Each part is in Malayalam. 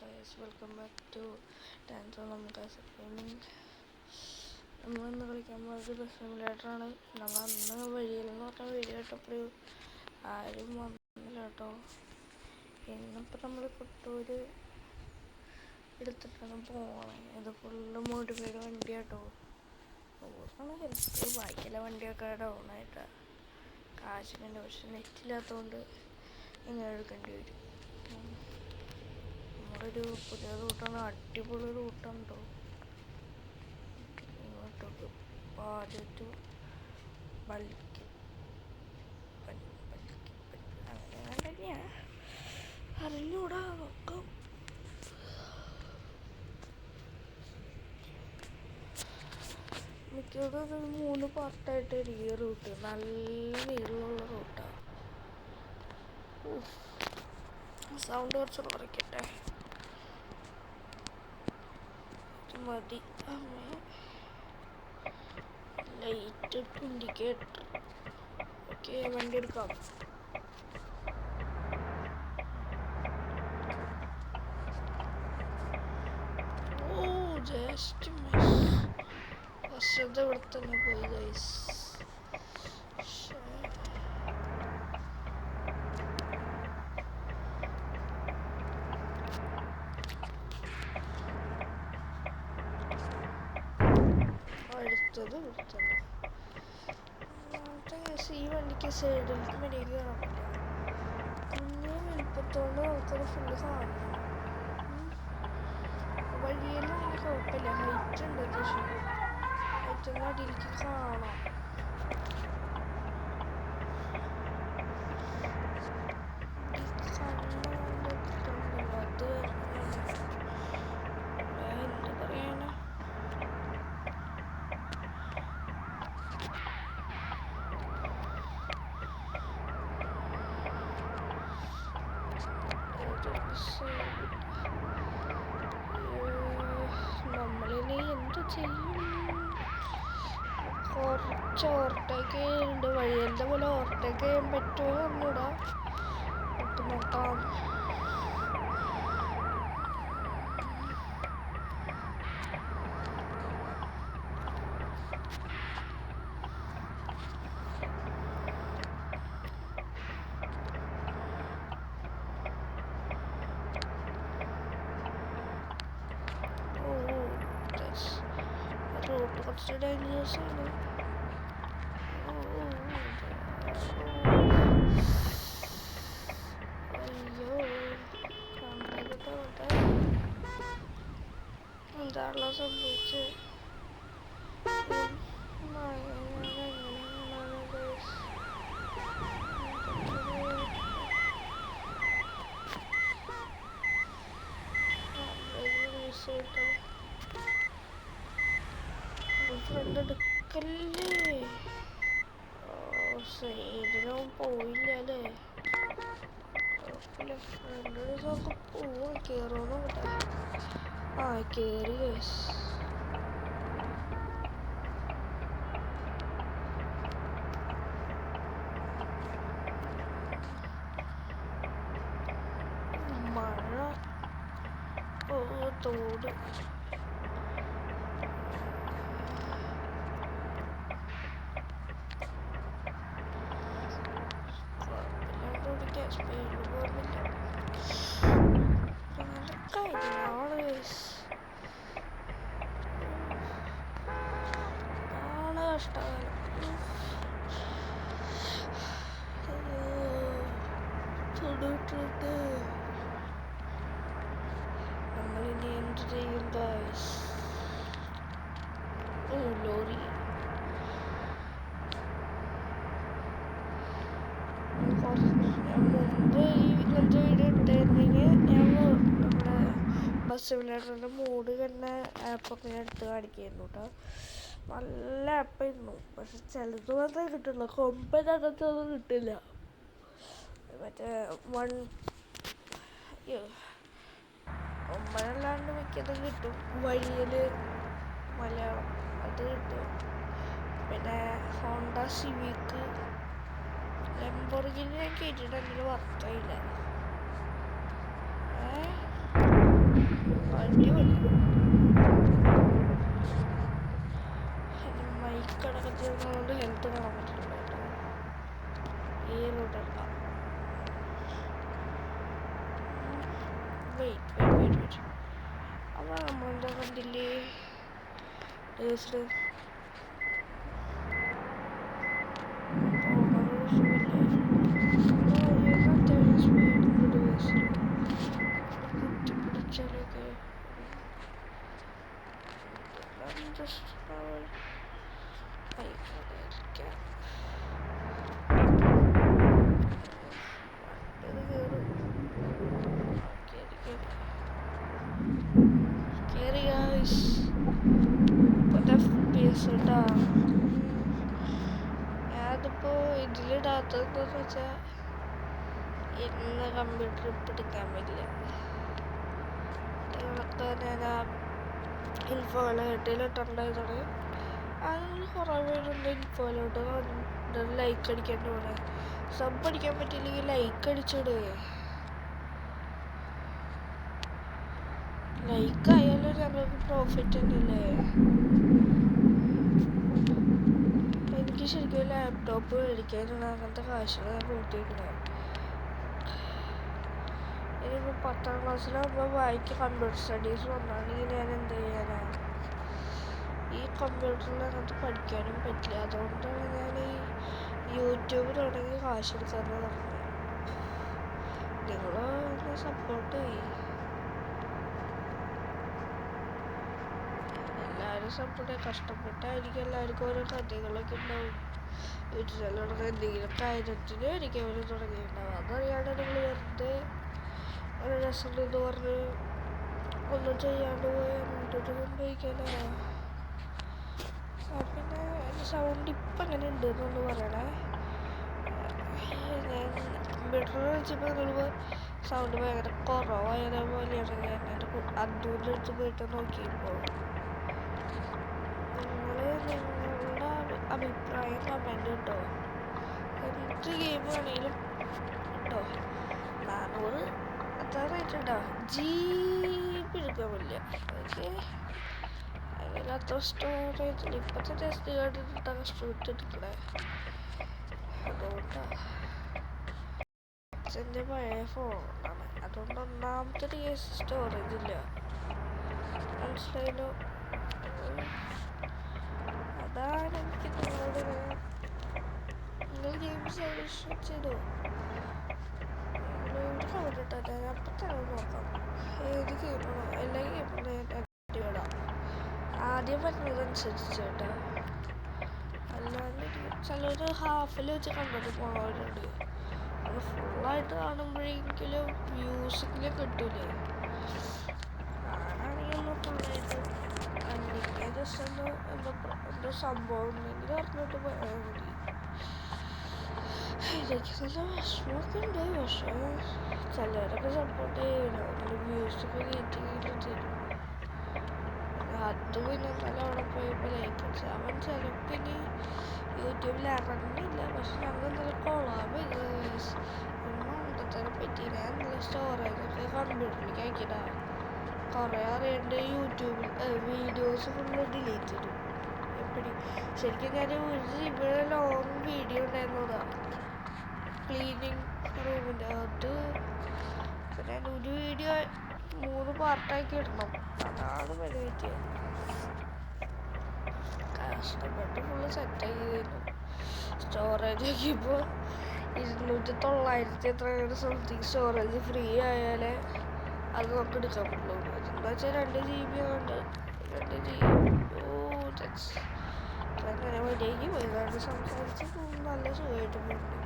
guys, welcome back to Dance on Among Gaming. നമ്മളിന്ന് കളിക്കാൻ പോകുന്നത് ബസ് സിമുലേറ്ററാണ്. നമ്മളന്ന് വഴിയിലെന്ന് പറഞ്ഞ വീഡിയോ ഇട്ടപ്പോൾ ആരും വന്നില്ല കേട്ടോ. ഇന്നിപ്പോൾ നമ്മൾ കൊട്ടൂര് എടുത്തിട്ടാണ് പോകണത്. ഇത് ഫുള്ള് മോഡിഫൈഡ് വണ്ടി കേട്ടോ. ഓർമ്മ ഹെൽത്ത് ബാക്കിയുള്ള വണ്ടിയൊക്കെ ഡൗണായിട്ടാണ്. കാശിനുണ്ട്, പക്ഷെ നെറ്റില്ലാത്തതുകൊണ്ട് ഇങ്ങനെ എടുക്കേണ്ടി വരും. ഒരു പുതിയ റൂട്ടാണ്, അടിപൊളി റൂട്ടുണ്ടോ. ഇങ്ങോട്ടൊക്കെ ആദ്യമായിട്ട് ബൾക്ക് അങ്ങനെ തന്നെയാണ്, അറിഞ്ഞൂടാ. നോക്കാം. മിക്കവാറും ഒരു 3 പാർട്ടായിട്ട് ഈ റൂട്ട് നല്ല നീളമുള്ള റൂട്ടാണ്. സൗണ്ട് കുറച്ച് കുറയ്ക്കട്ടെ, മതി. Light indicator. ഓക്കെ, വണ്ടി എടുക്കാം. ഓ, ജസ്റ്റ് മിസ്. ഫസ്റ്റ് ഇവിടെ തന്നെ പോയി ഗൈസ്. ഈ വണ്ടിക്ക് സൈഡിലേക്ക് മര്യാദ കാണാൻ പറ്റില്ല. കുഞ്ഞു വലുപ്പത്തോണ്ട് നമുക്കത് ഫുള്ള് കാണണം. വഴിയെല്ലാം അങ്ങനെ കുഴപ്പമില്ല, ഹൈറ്റ് ഉണ്ട്. അത്യാവശ്യം ഹൈറ്റിൻ്റെ അടിയിലേക്ക് കാണാം. അത് എന്താ പറയാനാ, നമ്മളിനി എന്ത് ചെയ്യും? കുറച്ച് ഓവർടേക്ക് ചെയ്യുന്നുണ്ട്. വഴിയൻ്റെ പോലെ ഓവർടേക്ക് ചെയ്യാൻ പറ്റുമോ എന്നൂടാ, നോക്കാം. റൂട്ട് കുറച്ച് ഡേഞ്ചേഴ്സ് ആണ്. അയ്യോ, എന്താണല്ലോ സംഭവിച്ചത്? ഫ്രണ്ട് എടുക്കല്ലേ. സൈഡിലും പോയില്ല അല്ലേ? കുഴപ്പമില്ല, ഫ്രണ്ട് നമുക്ക് പോവാം. കയറുമെന്ന് കേട്ടെ. ആ, കയറി ഗൈസ്. മഴ, ഓ തോട്. നമ്മളിനി എന്ത് ചെയ്യും ഗൈസ്? ഓ, ലോറി. മുമ്പ് ഈ ഇങ്ങനത്തെ വീഡിയോ ഇട്ടായിരുന്നെങ്കിൽ ഞാൻ നമ്മുടെ ബസ് സിമുലേറ്ററിൻ്റെ മോഡ് കണ്ട ആപ്പൊക്കെ ഞാൻ എടുത്ത് കാണിക്കായിരുന്നു കേട്ടോ. നല്ല ആപ്പായിരുന്നു, പക്ഷെ ചിലത് മാത്രമേ കിട്ടുള്ളൂ. കൊമ്പനകത്ത് ഒന്നും കിട്ടില്ല. മറ്റേ ഒമ്പതല്ലാണ്ട് മിക്കതും കിട്ടും. വഴിയിൽ മലയാളം അത് കിട്ടും. പിന്നെ ഹോണ്ട സിവിക്ക്, ലംബോർഗിനി ഞാൻ കേട്ടിട്ട് അതിന് വർക്കായില്ല. അടിപൊളി. മൈക്കടക്കം ചെയ്യുന്നതുകൊണ്ട് ഹെൽത്ത് കാണാൻ പറ്റില്ല കേട്ടോ. ഈ റൂട്ടല്ല. വെയിറ്റ് അപ്പോൾ നമ്മളെന്താ കണ്ടില്ലേ കുത്തിപ്പിടിച്ചാലൊക്കെ ജസ്റ്റ് ആയിക്കോട്ടെ. ഞാനിപ്പോ ഇതിലിടാത്തതെന്ന് വെച്ചാൽ ഇന്ന് കമ്പ്യൂട്ടർ പിടിക്കാൻ പറ്റില്ല. നിങ്ങളൊക്കെ ഞാൻ ആ ഇൻഫോയിലിട്ടുണ്ടായതാണ്. അതിൽ കുറേ പേരുണ്ട് ഇൻഫോയിലോട്ട് ലൈക്ക് അടിക്കേണ്ടി പോലെ. സബ് അടിക്കാൻ പറ്റില്ലെങ്കിൽ ലൈക്ക് അടിച്ചിടേ. ലൈക്ക് ആയാലും ഞങ്ങൾക്ക് പ്രോഫിറ്റ് തന്നെയല്ലേ. എനിക്ക് ശരിക്കും ലാപ്ടോപ്പ് മേടിക്കാനുള്ള അങ്ങനത്തെ കാശുകൾ ഞാൻ കൂട്ടിയിട്ടുണ്ട്. ഇനിയിപ്പോൾ 10ാം ക്ലാസ്സിലാകുമ്പോൾ വായിക്ക് കമ്പ്യൂട്ടർ സ്റ്റഡീസ് വന്നാണെങ്കിൽ ഞാൻ എന്ത് ചെയ്യാനാണ്? ഈ കമ്പ്യൂട്ടറിൽ അങ്ങനത്തെ പഠിക്കാനും പറ്റില്ല. അതുകൊണ്ടാണ് ഞാൻ ഈ യൂട്യൂബ് തുടങ്ങി കാശെടുക്കാമെന്ന് പറഞ്ഞത്. നിങ്ങൾ ഒന്ന് സപ്പോർട്ട് ചെയ്യും. എല്ലാവരും സപ്പോർട്ട് കഷ്ടപ്പെട്ടായിരിക്കും. എല്ലാവർക്കും ഓരോ കഥകളൊക്കെ ഉണ്ടാവും. വീട്ടിലുള്ള എന്തെങ്കിലും കാര്യത്തിന് ആയിരിക്കും അവർ തുടങ്ങിയിട്ടുണ്ടാവും. അതറിയാണ്ട് നിങ്ങൾ വെറുതെ ഒരു രസമുണ്ടെന്ന് പറഞ്ഞ് ഒന്നും ചെയ്യാണ്ട് പോയി എന്നിട്ട് സംഭവിക്കാനാണ്. പിന്നെ എൻ്റെ സൗണ്ട് ഇപ്പം എങ്ങനെ ഉണ്ട് എന്നൊന്ന് പറയണേ. ഞാൻ കമ്പ്യൂട്ടർ വെച്ചപ്പോൾ നിങ്ങൾ സൗണ്ട് ഭയങ്കര കുറവായത് പോലെയാണ്. ഞാൻ എൻ്റെ അന്തൂരിൻ്റെ അടുത്ത് പോയിട്ട് നോക്കിയപ്പോൾ നിങ്ങളുടെ അഭിപ്രായം കമൻറ്റ് കേട്ടോ. എന്ത് ഗെയിം ആണെങ്കിലും കേട്ടോ. 400 അത്ര റേറ്റ് ഉണ്ടോ? GB എടുക്കാൻ പറ്റില്ല. ഓക്കെ, അതിൽ അത്ര സ്റ്റോറേജ് ഇപ്പോഴത്തെ ടെസ്റ്റ് കാർഡ് ഇട്ടാണ് സ്റ്റോറേജ് എടുക്കണേ. അതുകൊണ്ടാണ് എൻ്റെ പഴയ ഫോണാണ്. അതുകൊണ്ട് ഒന്നാമത്തെ കേസ് സ്റ്റോറേജ് ഇല്ല. മനസ്സിലായല്ലോ. അതാണ് എനിക്ക് നിങ്ങളോട് നിങ്ങൾ ഗെയിം സജഷൻ ചെയ്തോ. നിങ്ങളോട് കണ്ടിട്ടാ ഞാൻ അപ്പം തന്നെ നോക്കാം ഏത് ഗെയിമാണോ. എല്ലാ ഗെയിമും ആക്റ്റീവ് ഇടാം. ആദ്യം വരുന്നതനുസരിച്ച് കേട്ടോ. അല്ലാണ്ട് ചിലർ ഹാഫിൽ വെച്ച് കണ്ടിട്ട് പോണവരുണ്ട്. അത് ഫുള്ളായിട്ട് കാണുമ്പോഴെങ്കിലും മ്യൂസിക്കിൽ കിട്ടൂലേ. ആണെങ്കിൽ ഒന്ന് ഫുള്ളായിട്ട് അല്ലെങ്കിൽ ജസ്റ്റ് എന്തോ സംഭവം ഉണ്ടെങ്കിൽ അറിഞ്ഞിട്ട് പോയാൽ മതി. എനിക്ക് നല്ല വിഷമമൊക്കെ ഉണ്ട്. പക്ഷേ ചിലരൊക്കെ സപ്പോർട്ട് ചെയ്യണം. അതിൽ മ്യൂസിക് കയറ്റിയെങ്കിലും തരും. അത് പിന്നെ നല്ല അവിടെ പോയപ്പോൾ ലൈക്ക് അടിച്ചു. അവൻ ചിലപ്പോൾ ഇനി യൂട്യൂബിൽ ഇറങ്ങില്ല. പക്ഷെ ഞങ്ങൾ നല്ല കൊളാബ് മണ്ടത്തരം പറ്റി. ഞാൻ നല്ല സ്റ്റോറേജൊക്കെ കമ്പ്യൂട്ടറിലേക്ക് അയക്കിയതാണ്. കുറേ അറിയേണ്ട യൂട്യൂബിൽ വീഡിയോസ് ഫുള്ള് ഡിലീറ്റ് ചെയ്തു. എപ്പോഴും ശരിക്കും ഞാൻ ഇവിടെ ലോങ് വീഡിയോ ഉണ്ടായിരുന്നതാണ് ക്ലീനിങ് റൂമിൻ്റെ. അത് ഞാൻ ഒരു വീഡിയോ 3 പാർട്ടാക്കി ഇടണം. അതാണ് പരിപാടി. കഷ്ടപ്പെട്ട് ഫുള്ള് സെറ്റാക്കി തരുന്നു. സ്റ്റോറേജ് ആക്കിയപ്പോൾ 200-900 എത്ര സംതിങ് സ്റ്റോറേജ് ഫ്രീ ആയാലേ അത് നമുക്ക് എടുക്കാൻ പറ്റുള്ളൂ. എന്താ വെച്ചാൽ 2 GB ഉണ്ട്. 2 GB. അങ്ങനെ മര്യാദയ്ക്ക് പോയതാണ്. സംസാരിച്ച് നല്ല സുഖമായിട്ട് പോകുന്നു.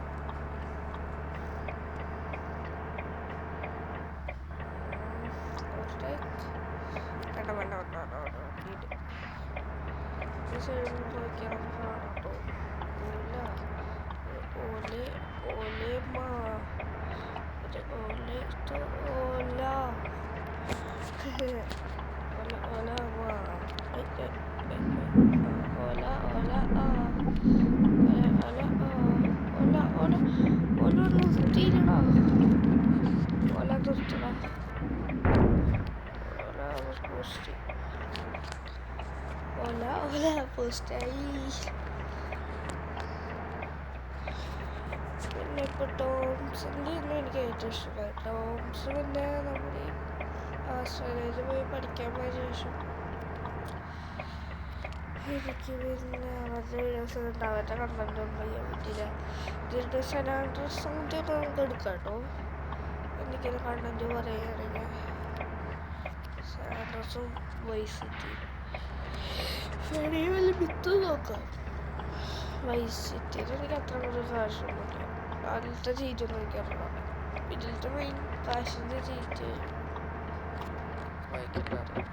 നോക്കിയാൽ കാണാട്ടോ. ഓല ഓല പോസ്റ്റായി. പിന്നെ ഇപ്പോൾ ടോംസിൻ്റെ ഒന്നും എനിക്ക് ഏറ്റവും ഇഷ്ടമായി. ടോംസ് പിന്നെ നമ്മുടെ ഓസ്ട്രേലിയയിൽ പോയി പഠിക്കാൻ പോയ ശേഷം എനിക്ക് പിന്നെ അവരുടെ വീഡിയോസ് കണ്ട് അവരുടെ കണ്ടന്റ് ഒന്നും ചെയ്യാൻ പറ്റില്ല. ഇതിൻ്റെ സെനാൻഡ്രസും ഇതൊക്കെ നമുക്ക് എടുക്കാം കേട്ടോ. എനിക്കൊരു കണ്ടന്റ് പറയുകയാണെങ്കിൽ സെനാൻഡ്രസും വൈസ് സിറ്റി വലിയ മിത്ത് നോക്കാം. വൈസ് സിറ്റിയിൽ എനിക്ക് അത്ര കൂടുതൽ കാശൊന്നുമില്ല. അതിലത്തെ ചീറ്റൊന്നും എനിക്കറിയാം. ഇതിലത്തെ മെയിൻ കാശിൻ്റെ ചീറ്റ് വായിക്കാറ്.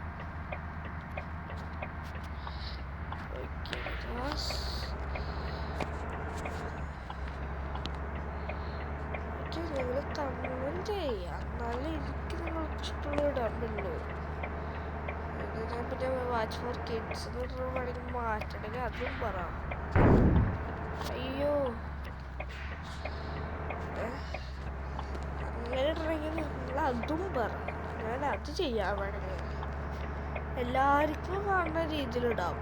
നിങ്ങൾ കമന്റ് ചെയ്യുക, എന്നാലും എനിക്ക് നിങ്ങൾക്ക് ഇഷ്ടമുള്ള ഇടാൻ പറ്റുള്ളൂ. ഞാൻ പിന്നെ വാച്ച് ഫോർ കിഡ്സ് വേണമെങ്കിൽ മാറ്റണമെങ്കിൽ അതും പറയാം. അയ്യോ അങ്ങനെ ഇടണമെങ്കിൽ നിങ്ങൾ അതും പറ, ഞാൻ അത് ചെയ്യാൻ വേണമെങ്കിൽ എല്ലാവർക്കും കാണുന്ന രീതിയിലിടാം.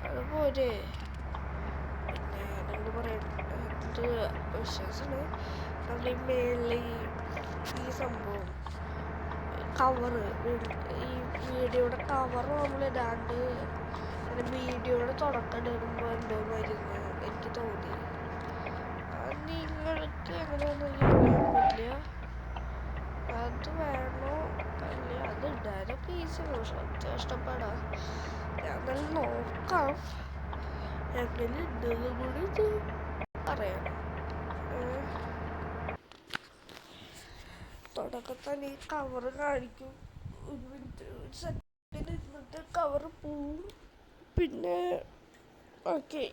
അതുപോലെ പിന്നെ എന്ത് പറയുന്നത് വിശ്വാസമാണ് നമ്മൾ ഈ മേളിൽ ഈ സംഭവം കവറ്, ഈ വീഡിയോയുടെ കവറ് നമ്മൾ ഇടാണ്ട് വീഡിയോയുടെ തുടക്കം ഇടുമ്പോൾ എന്തോ മരുന്ന് എനിക്ക് തോന്നി. നിങ്ങൾക്ക് എങ്ങനെയൊന്നും എനിക്ക് പറയാൻ പറ്റില്ല. അത് വേണോ അല്ലേ അത് ഇടാനൊക്കെ ഈസിയാണ്, പക്ഷെ അത്യാവശ്യം ഇഷ്ടപ്പെടാം. ഞാൻ നല്ല നോക്കാം എങ്ങനെ ഉണ്ടെന്ന് കൂടി പറയാം. തുടക്കത്തിൽ ഈ കവറ് കാണിക്കും, ഒരു മിനിറ്റ് ഒരു സെക്കൻഡ് ഇരുന്നിട്ട് കവറ് പോവും. പിന്നെ ഓക്കെ.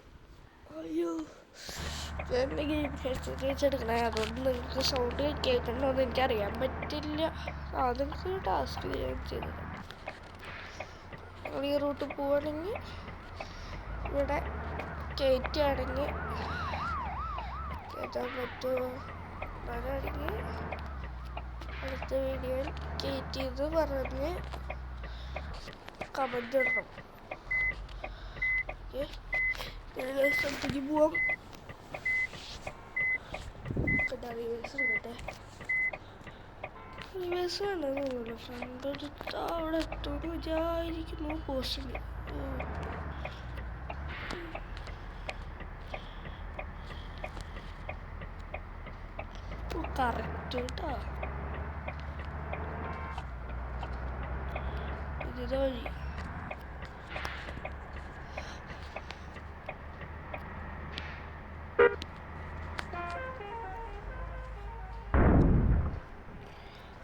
അയ്യോ എൻ്റെ ഗെയിം ഹെഡ്സെറ്റ് വെച്ചെടുക്കണേ, അതുകൊണ്ട് നിങ്ങൾക്ക് സൗണ്ട് കേൾക്കണമെന്ന് എനിക്കറിയാൻ പറ്റില്ല. നിങ്ങൾക്ക് ടാസ്ക് ചെയ്യാൻ ചെയ്തില്ല. നിങ്ങൾ ഈ റൂട്ട് പോവുകയാണെങ്കിൽ ഇവിടെ കയറ്റുകയാണെങ്കിൽ കയറ്റാൻ പറ്റുമോ എന്നാണെങ്കിൽ അടുത്ത വീഡിയോയിൽ കയറ്റിയത് പറഞ്ഞ് കമൻ്റ് ഇടണം. ഓക്കെ, സ്ഥലത്തേക്ക് പോവാം. റിവേഴ്സ് എടുക്കട്ടെ. റിവേഴ്സ് വേണമെന്ന് തോന്നുന്നു. ഫ്രണ്ട് എടുത്ത് അവിടെ എത്തുമെന്ന് വിചാരിക്കുന്നു. പോസ്റ്റിൽ കറക്റ്റ് കേട്ടോ. ഇതിൻ്റെ വഴി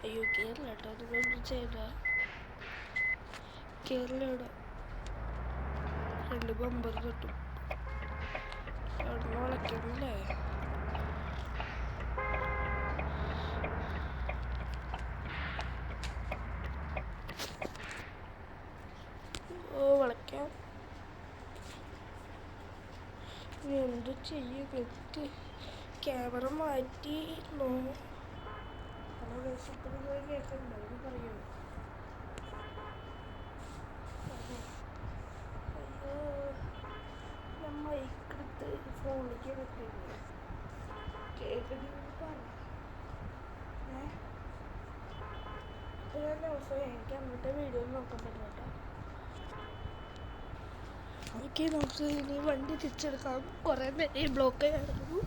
അയ്യോ കേരള കേട്ടോ. നിങ്ങളൊന്നും ചെയ്ത കേരള ഇവിടെ 2 ബമ്പർ കിട്ടും. അവിടെ വളയ്ക്കണല്ലേ. വളയ്ക്കാം. ഇനി എന്ത് ചെയ്യും? നെറ്റ് ക്യാമറ മാറ്റി കേൾക്കുന്നുണ്ടാവും പറയൂ. അയ്യോ ഞാൻ മൈക്കെടുത്ത് ഫോണിലേക്ക് കിട്ടില്ല. കേൾക്കണമെന്ന് പറ. എനിക്ക് അന്നത്തെ വീഡിയോ നോക്കാൻ പറ്റില്ല. ഓക്കെ, നമുക്ക് ഇനി വണ്ടി തിരിച്ചെടുക്കാം. കുറേ നേരം ഈ ബ്ലോക്ക് ആയിരുന്നു.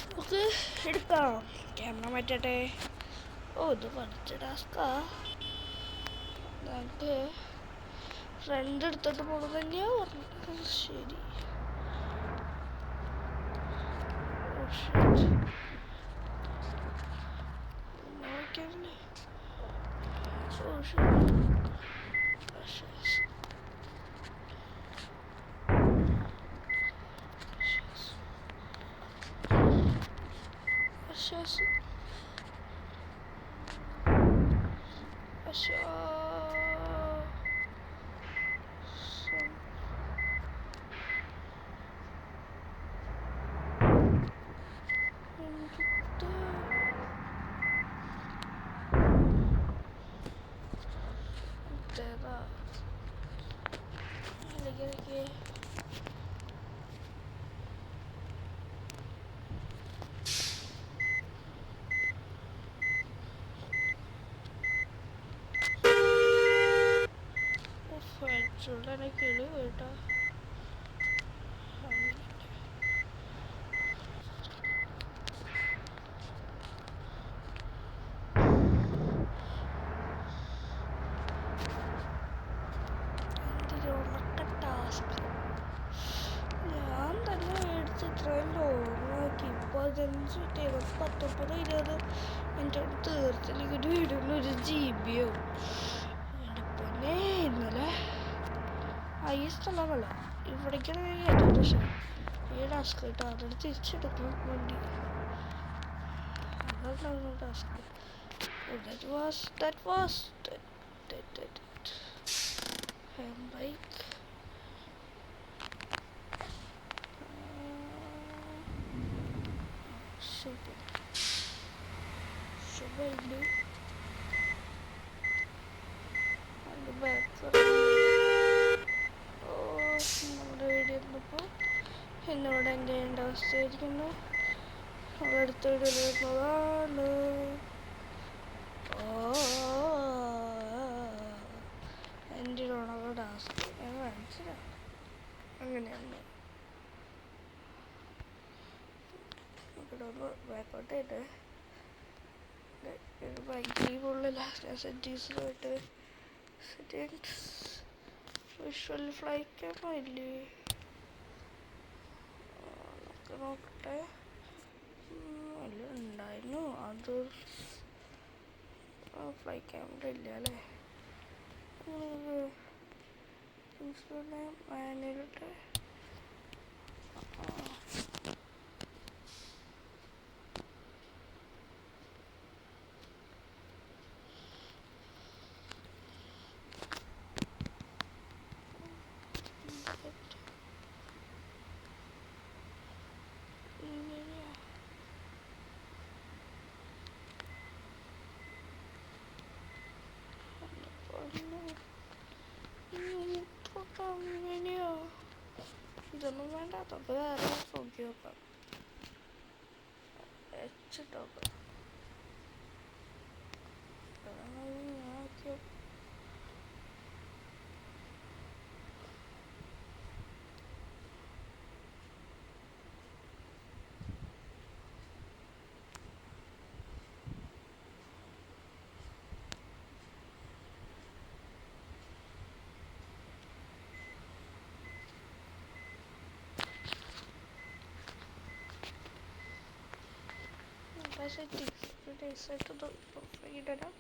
നമുക്ക് എടുക്കാം. ക്യാമറ മാറ്റട്ടെ. ഓ ഇത് പഠിച്ച ടാസ്കാ. നമുക്ക് ഫ്രണ്ട് എടുത്തിട്ട് പോകണം തന്നെയാണ് പറഞ്ഞത്. ശരി. ഓക്കെ. ഓ ശരി. അതുകൊണ്ട് തന്നെ കിളി പോയിട്ടാ. ഞാൻ തന്നെ മേടിച്ച് ഇത്രയും ലോങ്ങാക്കി. 15 19 20 മിനിറ്റ് കൊണ്ട് തീർത്തില്ലെങ്കിൽ ഒരു വീഡിയോയിൽ 1 GB ആവും. പിന്നെ ഇന്നലെ ഈ സ്ഥലമല്ല, ഇവിടേക്കാണ് ഏറ്റവും രസം. ഈ ടാസ്ക് കേട്ടോ, അതൊരു തിരിച്ചെടുക്കാൻ വേണ്ടി അതാണ് task. That was bike. Super ഇല്ല. അതിൻ്റെ ബാക്ക് നമ്മുടെ വീഡിയോ ഇരുന്നപ്പോൾ എന്നോട് എൻ്റെ അവസ്ഥയായിരിക്കുന്നു. അടുത്ത വീഡിയോയിൽ വരുന്നതാണ്. എൻ്റെ ടാസ്ക് ഞാൻ കാണിച്ചില്ല. അങ്ങനെയാണ് ബാക്കോട്ട് ചെയ്ത് ഭയങ്കര ഉള്ളിൽ സെറ്റിങ്സിലോട്ട് സെറ്റിങ്സ് വിഷ്വൽ ഫ്ലൈ ക്യാമറ ഇല്ലേ, നോക്കട്ടെ. അല്ല ഉണ്ടായിരുന്നു, അത് ഫ്ലൈ ക്യാമറ ഇല്ല അല്ലേ. മാനുവലിട്ട് അങ്ങനെയോ. ഇതൊന്നും വേണ്ട, അതൊക്കെ വേറെ നോക്കി നോക്കാം. വെച്ചിട്ടോക്കാം. സെറ്റിങ്സ് ആയിട്ട് ഇടണം.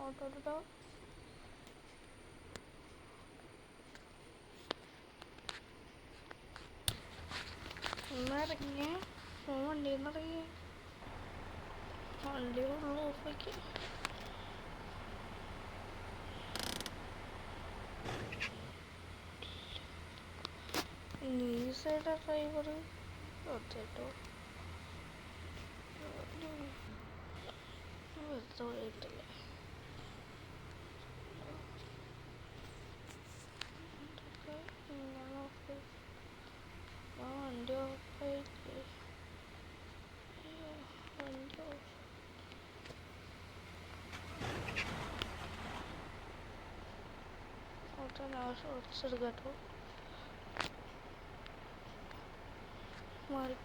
ഓട്ടോ ഇടാം. ഒന്നിറങ്ങി വണ്ടിയിൽ നിന്ന് ഇറങ്ങി വണ്ടി ഉള്ളു ഓഫാക്കി. ഈ സൈഡ് ഡ്രൈവർ കേട്ടോ വെറുതെ വണ്ടി ഓഫായിട്ട് വണ്ടി ഓഫ്. ഓട്ടോ ഞാൻ ഷോർട്സ് എടുക്കട്ടോ. മാറി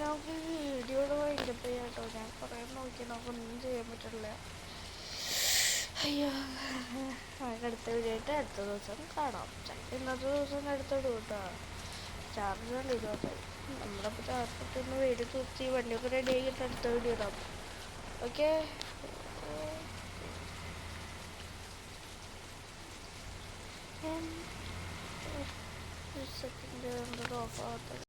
നമുക്ക് വീഡിയോയുടെ വൈകിട്ട് കേട്ടോ. ഞാൻ കുറേ നോക്കി, നമുക്കൊന്നും ചെയ്യാൻ പറ്റില്ല. അയ്യോ, അടുത്ത വീഡിയോ ആയിട്ട് അടുത്ത ദിവസം കാണാം. ഇന്നത്തെ ദിവസം അടുത്തോട്ട് കേട്ടോ. ചാർജ് നല്ല 20. നമ്മളിപ്പോൾ ചാർജിട്ടൊന്ന് വീഡിയോ തൂത്തി വണ്ടിയൊക്കെ റെഡി ആക്കിയിട്ട് അടുത്ത വീഡിയോ ഇടാം. ഓക്കെ, സെക്കൻഡ് ഓഫ് ആകത്തത്.